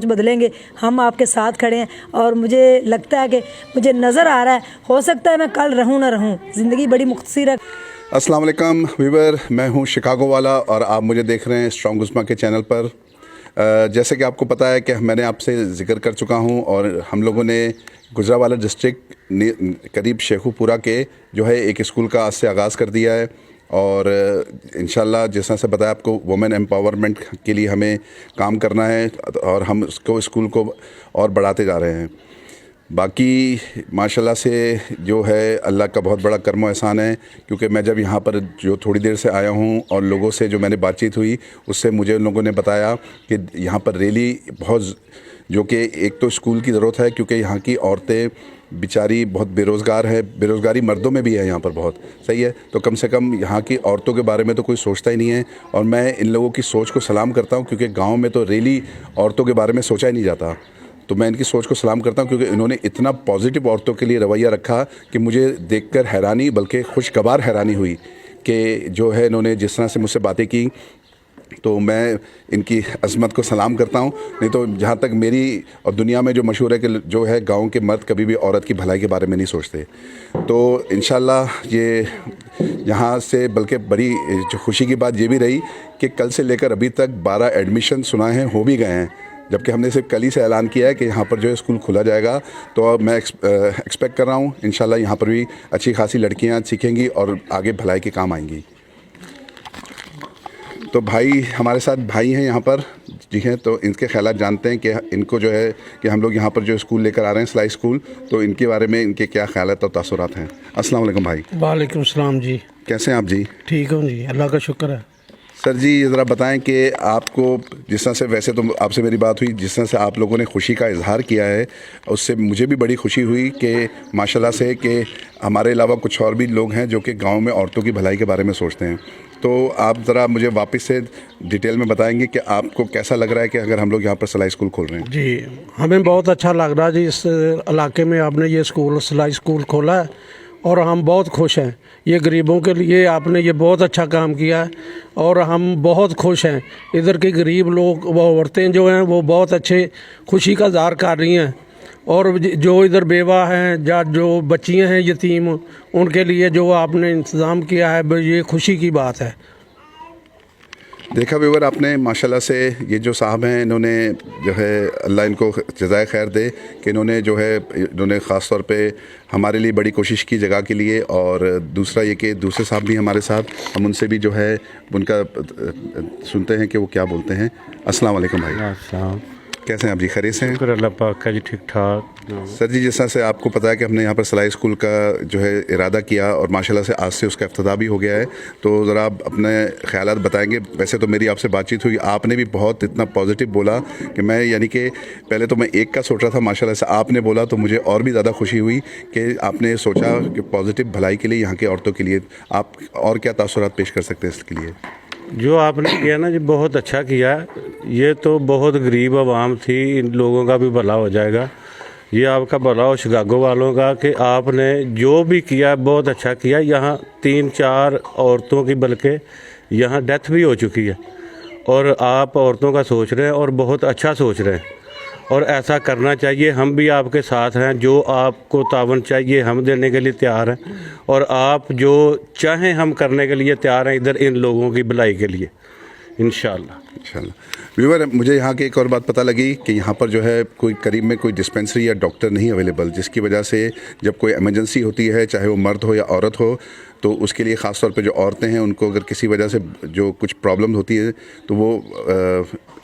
बदलेंगे। हम आपके साथ खड़े हैं और मुझे लगता है कि मुझे नज़र आ रहा है, हो सकता है मैं कल रहूं ना रहूं, ज़िंदगी बड़ी मुख्तसर है। अस्सलाम वालेकुम व्यूवर, मैं हूं शिकागो वाला और आप मुझे देख रहे हैं स्ट्रॉन्ग उस्मा के चैनल पर। जैसे कि आपको पता है कि मैंने आपसे ज़िक्र कर चुका हूं और हम लोगों ने गुजरावाला डिस्ट्रिक्ट करीब शेखुपुरा के जो है एक स्कूल का आज से आगाज़ कर दिया है और इंशाल्लाह जिस तरह से बताया आपको वुमेन एम्पावरमेंट के लिए हमें काम करना है और हम उसको स्कूल को और बढ़ाते जा रहे हैं। बाकी माशाल्लाह से जो है अल्लाह का बहुत बड़ा करम एहसान है, क्योंकि मैं जब यहाँ पर जो थोड़ी देर से आया हूँ और लोगों से जो मैंने बातचीत हुई उससे मुझे उन लोगों ने बताया कि यहाँ पर रैली बहुत, जो कि एक तो स्कूल की ज़रूरत है क्योंकि यहाँ की औरतें बेचारी बहुत बेरोज़गार है, बेरोज़गारी मर्दों में भी है यहाँ पर बहुत, सही है। तो कम से कम यहाँ की औरतों के बारे में तो कोई सोचता ही नहीं है और मैं इन लोगों की सोच को सलाम करता हूँ, क्योंकि गाँव में तो रैली औरतों के बारे में सोचा ही नहीं जाता। तो मैं इनकी सोच को सलाम करता हूँ क्योंकि इन्होंने इतना पॉजिटिव औरतों के लिए रवैया रखा कि मुझे देखकर हैरानी, बल्कि खुशगवार हैरानी हुई कि जो है इन्होंने जिस तरह से मुझसे बातें की, तो मैं इनकी अज़मत को सलाम करता हूँ। नहीं तो जहाँ तक मेरी और दुनिया में जो मशहूर है कि जो है गाँव के मर्द कभी भी औरत की भलाई के बारे में नहीं सोचते। तो इंशाल्लाह ये यहाँ से, बल्कि बड़ी जो खुशी की बात ये भी रही कि कल से लेकर अभी तक 12 एडमिशन सुना है, हो भी गए हैं, जबकि हमने सिर्फ कल ही से ऐलान किया है कि यहाँ पर जो है स्कूल खुला जाएगा। तो अब मैं एक्सपेक्ट कर रहा हूँ इंशाल्लाह यहाँ पर भी अच्छी खासी लड़कियाँ सीखेंगी और आगे भलाई के काम आएंगी। तो भाई हमारे साथ भाई हैं यहाँ पर, जी हैं, तो इनके ख्यालात जानते हैं कि इनको जो है कि हम लोग यहाँ पर जो स्कूल लेकर आ रहे हैं सिलाई स्कूल, तो इनके बारे में इनके क्या ख्यालात और तासुरात हैं। अस्सलाम वालेकुम भाई। वालेकुम सलाम जी। कैसे हैं आप जी? ठीक हूँ जी, अल्लाह का शुक्र है। सर जी ये ज़रा बताएं कि आपको जिस तरह से, वैसे तो आपसे मेरी बात हुई, जिस तरह से आप लोगों ने खुशी का इजहार किया है उससे मुझे भी बड़ी खुशी हुई कि माशाल्लाह से कि हमारे अलावा कुछ और भी लोग हैं जो कि गांव में औरतों की भलाई के बारे में सोचते हैं। तो आप ज़रा मुझे वापस से डिटेल में बताएंगे कि आपको कैसा लग रहा है कि अगर हम लोग यहाँ पर सिलाई स्कूल खोल रहे हैं। जी हमें बहुत अच्छा लग रहा है जी, इस इलाके में आपने ये स्कूल सिलाई स्कूल खोला है और हम बहुत खुश हैं। ये गरीबों के लिए आपने ये बहुत अच्छा काम किया है और हम बहुत खुश हैं। इधर के गरीब लोग, वो औरतें जो हैं वो बहुत अच्छे खुशी का इज़हार कर रही हैं और जो इधर बेवा हैं या जो बच्चियां हैं यतीम, उनके लिए जो आपने इंतज़ाम किया है ये खुशी की बात है। देखा व्यूवर आपने माशाल्लाह से, ये जो साहब हैं इन्होंने जो है अल्लाह इनको जज़ाए खैर दे कि इन्होंने ख़ास तौर पे हमारे लिए बड़ी कोशिश की जगह के लिए। और दूसरा ये कि दूसरे साहब भी हमारे साथ, हम उनसे भी जो है उनका सुनते हैं कि वो क्या बोलते हैं। अस्सलाम वालेकुम भाई। कैसे हैं आप जी? खैरियत से हैं? शुक्र अल्लाह पाक का जी, ठीक ठाक। सर जी जिस तरह से आपको पता है कि हमने यहाँ पर सिलाई स्कूल का जो है इरादा किया और माशाल्लाह से आज से उसका इफ्तिताह भी हो गया है, तो ज़रा आप अपने ख़यालात बताएंगे। वैसे तो मेरी आपसे बातचीत हुई, आपने भी बहुत इतना पॉजिटिव बोला कि मैं, यानी कि पहले तो मैं एक का सोच रहा था, माशाल्लाह से आपने बोला तो मुझे और भी ज़्यादा खुशी हुई कि आपने सोचा कि पॉजिटिव भलाई के लिए यहाँ की औरतों के लिए आप और क्या तासुरात पेश कर सकते हैं इसके लिए। जो आपने किया ना जी, बहुत अच्छा किया। ये तो बहुत गरीब आवाम थी, इन लोगों का भी भला हो जाएगा। ये आपका भला हो शिकागो वालों का कि आपने जो भी किया बहुत अच्छा किया। यहाँ 3-4 औरतों की बल्कि यहाँ डेथ भी हो चुकी है और आप औरतों का सोच रहे हैं और बहुत अच्छा सोच रहे हैं और ऐसा करना चाहिए। हम भी आपके साथ हैं, जो आपको तावन चाहिए हम देने के लिए तैयार हैं और आप जो चाहें हम करने के लिए तैयार हैं इधर इन लोगों की भलाई के लिए इंशाल्लाह। व्यूवर मुझे यहाँ की एक और बात पता लगी कि यहाँ पर जो है कोई करीब में कोई डिस्पेंसरी या डॉक्टर नहीं अवेलेबल, जिसकी वजह से जब कोई इमरजेंसी होती है, चाहे वो मर्द हो या औरत हो, तो उसके लिए ख़ास तौर पे जो औरतें हैं उनको अगर किसी वजह से जो कुछ प्रॉब्लम होती है तो वो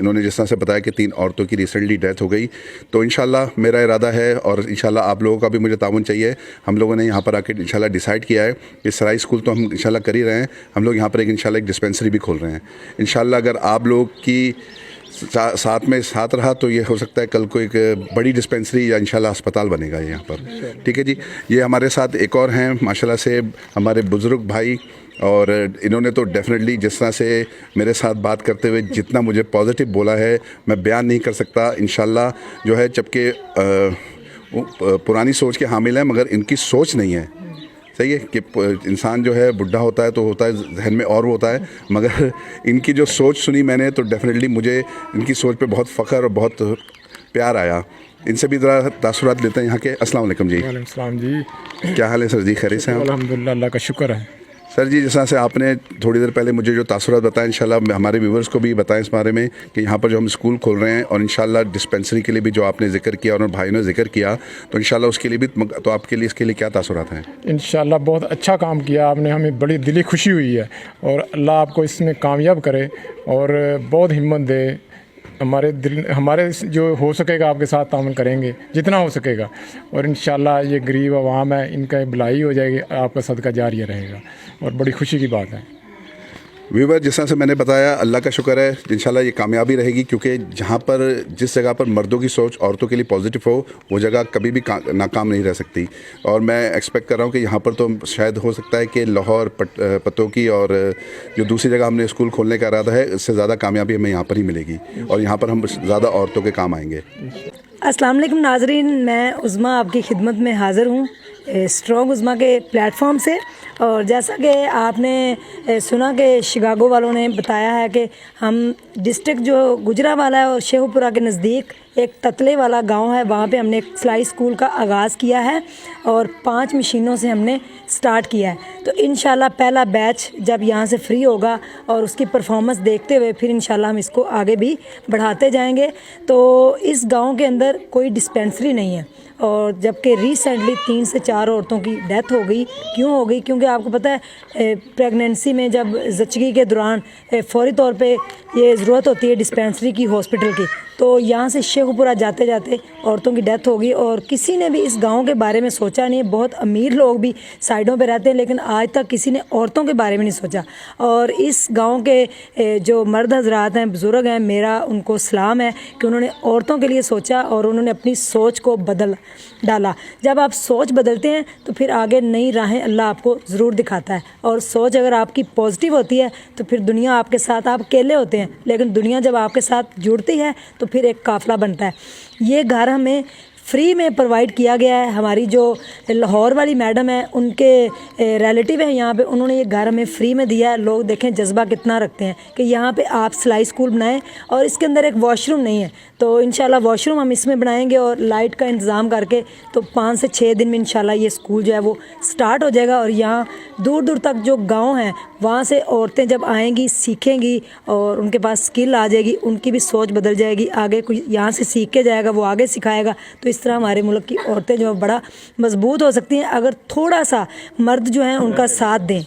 इन्होंने जिस तरह से बताया कि 3 औरतों की रिसेंटली डेथ हो गई। तो इंशाल्लाह मेरा इरादा है और इंशाल्लाह आप लोगों का भी मुझे ताउन चाहिए। हम लोगों ने यहाँ पर आके इंशाल्लाह डिसाइड किया है कि सिलाई स्कूल तो हम इंशाल्लाह कर ही रहे हैं, हम लोग यहाँ पर इंशाल्लाह एक डिस्पेंसरी भी खोल रहे हैं। इंशाल्लाह अगर आप लोग की साथ में साथ रहा तो ये हो सकता है कल को एक बड़ी डिस्पेंसरी या इंशाल्लाह अस्पताल बनेगा यहाँ पर। ठीक है जी। ये हमारे साथ एक और हैं माशाल्लाह से हमारे बुज़ुर्ग भाई, और इन्होंने तो डेफिनेटली जिस तरह से मेरे साथ बात करते हुए जितना मुझे पॉजिटिव बोला है मैं बयान नहीं कर सकता। इंशाल्लाह जो है, जबकि पुरानी सोच के हामिल हैं मगर इनकी सोच नहीं है, सही है कि इंसान जो है बुढ़ा होता है तो होता है जहन में और वो होता है, मगर इनकी जो सोच सुनी मैंने तो डेफिनेटली मुझे इनकी सोच पे बहुत फ़ख्र और बहुत प्यार आया। इनसे भी ज़रा तासुरात लेते हैं यहाँ के। अस्सलाम वालेकुम जी। वालेकुम सलाम जी। क्या हाल है सर जी, खैरियत से हैं आप? अल्हम्दुलिल्लाह, अल्लाह का शुक्र है। सर जी, जैसा से आपने थोड़ी देर पहले मुझे जो तासुरात बताया, इंशाल्लाह हमारे व्यूवर्स को भी बताएं इस बारे में कि यहाँ पर जो हम स्कूल खोल रहे हैं और इंशाल्लाह डिस्पेंसरी के लिए भी जो आपने जिक्र किया और भाई ने जिक्र किया, तो इंशाल्लाह उसके लिए भी, तो आपके लिए इसके लिए क्या तासुरात हैं? इंशाल्लाह बहुत अच्छा काम किया आपने, हमें बड़ी दिली खुशी हुई है और अल्लाह आपको इसमें कामयाब करे और बहुत हिम्मत दे। हमारे जो हो सकेगा आपके साथ तामन करेंगे जितना हो सकेगा, और इंशाल्लाह ये गरीब आवाम है, इनका भलाई हो जाएगी, आपका सदका जारिया रहेगा और बड़ी खुशी की बात है। व्यूवर, जिस तरह से मैंने बताया, अल्लाह का शुक्र है, इंशाल्लाह ये कामयाबी रहेगी, क्योंकि जहाँ पर जिस जगह पर मर्दों की सोच औरतों के लिए पॉजिटिव हो, वो जगह कभी भी नाकाम नहीं रह सकती। और मैं एक्सपेक्ट कर रहा हूँ कि यहाँ पर तो शायद हो सकता है कि लाहौर, पतोकी और जो दूसरी जगह हमने स्कूल खोलने का इरादा है, इससे ज़्यादा कामयाबी हमें यहाँ पर ही मिलेगी और यहाँ पर हम ज़्यादा औरतों के काम आएंगे। अस्सलाम वालेकुम नाजरीन, मैं उज़्मा आपकी खिदमत में हाज़िर हूँ स्ट्रॉन्ग उज़्मा के प्लेटफॉर्म से। और जैसा कि आपने सुना कि शिकागो वालों ने बताया है कि हम डिस्ट्रिक्ट जो गुजरावाला है और शेखुपुरा के नज़दीक एक ततले वाला गांव है, वहाँ पे हमने एक सिलाई स्कूल का आगाज़ किया है और 5 मशीनों से हमने स्टार्ट किया है। तो इंशाल्लाह पहला बैच जब यहाँ से फ्री होगा और उसकी परफॉर्मेंस देखते हुए फिर इंशाल्लाह हम इसको आगे भी बढ़ाते जाएंगे। तो इस गांव के अंदर कोई डिस्पेंसरी नहीं है, और जबकि रिसेंटली 3 से 4 औरतों की डेथ हो गई। क्यों हो गई? क्योंकि आपको पता है प्रेगनेंसी में जब ज़चगी के दौरान फ़ौरी तौर पे ये ज़रूरत होती है डिस्पेंसरी की, हॉस्पिटल की, तो यहाँ से शेखुपुरा जाते जाते औरतों की डेथ होगी और किसी ने भी इस गांव के बारे में सोचा नहीं है। बहुत अमीर लोग भी साइडों पे रहते हैं, लेकिन आज तक किसी ने औरतों के बारे में नहीं सोचा। और इस गांव के जो मर्द हजरात हैं, बुज़ुर्ग हैं, मेरा उनको सलाम है कि उन्होंने औरतों के लिए सोचा और उन्होंने अपनी सोच को बदल डाला। जब आप सोच बदलते हैं तो फिर आगे नई राहें अल्लाह आपको ज़रूर दिखाता है। और सोच अगर आपकी पॉजिटिव होती है तो फिर दुनिया आपके साथ, आप अकेले होते हैं लेकिन दुनिया जब आपके साथ जुड़ती है तो फिर एक काफ़िला बनता है। ये घर हमें फ्री में प्रोवाइड किया गया है। हमारी जो लाहौर वाली मैडम है, उनके रिलेटिव हैं यहाँ पे, उन्होंने ये घर हमें फ्री में दिया है। लोग देखें जज्बा कितना रखते हैं कि यहाँ पे आप सिलाई स्कूल बनाएं, और इसके अंदर एक वॉशरूम नहीं है, तो इंशाल्लाह वॉशरूम हम इसमें बनाएंगे और लाइट का इंतज़ाम करके तो 5 से 6 दिन में इंशाल्लाह ये स्कूल जो है वो स्टार्ट हो जाएगा। और यहाँ दूर दूर तक जो गाँव हैं वहाँ से औरतें जब आएंगी, सीखेंगी और उनके पास स्किल आ जाएगी, उनकी भी सोच बदल जाएगी। आगे कोई यहाँ से सीख के जाएगा, वो आगे सिखाएगा। तो इस तरह हमारे मुल्क की औरतें जो है बड़ा मजबूत हो सकती हैं अगर थोड़ा सा मर्द जो हैं उनका साथ दें।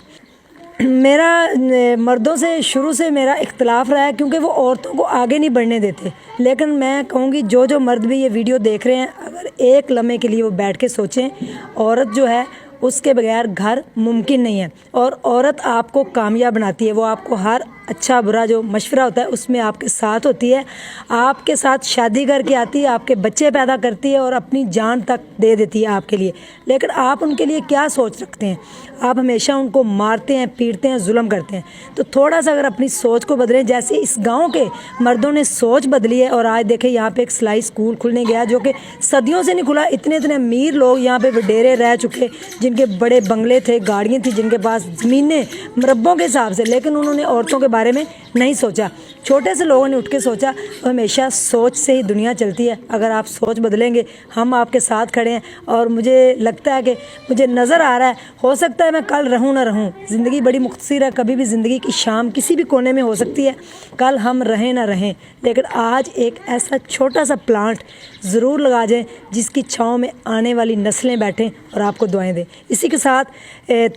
मेरा मर्दों से शुरू से मेरा इख्तलाफ रहा है, क्योंकि वो औरतों को आगे नहीं बढ़ने देते। लेकिन मैं कहूँगी जो मर्द भी ये वीडियो देख रहे हैं, अगर एक लम्हे के लिए वो बैठ के सोचें, औरत जो है उसके बगैर घर मुमकिन नहीं है। और औरत आपको कामयाब बनाती है, वो आपको हर अच्छा बुरा जो मशवरा होता है उसमें आपके साथ होती है, आपके साथ शादी करके आती है, आपके बच्चे पैदा करती है और अपनी जान तक दे देती है आपके लिए। लेकिन आप उनके लिए क्या सोच रखते हैं? आप हमेशा उनको मारते हैं, पीटते हैं, जुल्म करते हैं। तो थोड़ा सा अगर अपनी सोच को बदलें, जैसे इस गांव के मर्दों ने सोच बदली है और आज देखें यहाँ पे एक सिलाई स्कूल खुलने गया जो कि सदियों से नहीं खुला। इतने अमीर लोग यहाँ पे वडेरे रह चुके, जिनके बड़े बंगले थे, गाड़ियाँ थी, जिनके पास ज़मीनें मरब्बों के हिसाब से, लेकिन उन्होंने औरतों के बारे में नहीं सोचा। छोटे से लोगों ने उठ के सोचा। तो हमेशा सोच से ही दुनिया चलती है। अगर आप सोच बदलेंगे, हम आपके साथ खड़े हैं। और मुझे लगता है कि मुझे नज़र आ रहा है, हो सकता है मैं कल रहूं ना रहूं, ज़िंदगी बड़ी मुख्तसर है, कभी भी ज़िंदगी की शाम किसी भी कोने में हो सकती है, कल हम रहें ना रहें, लेकिन आज एक ऐसा छोटा सा प्लांट ज़रूर लगा जाएं जिसकी छाँव में आने वाली नस्लें बैठें और आपको दुआएं दें। इसी के साथ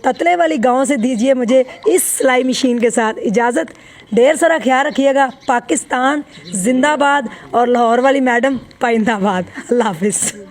ततले वाली गाँव से दीजिए मुझे इस सिलाई मशीन के साथ इजाज़त। ढेर सारा ख्याल रखिएगा। पाकिस्तान जिंदाबाद और लाहौर वाली मैडम पाइंदाबाद। अल्लाह हाफिज़।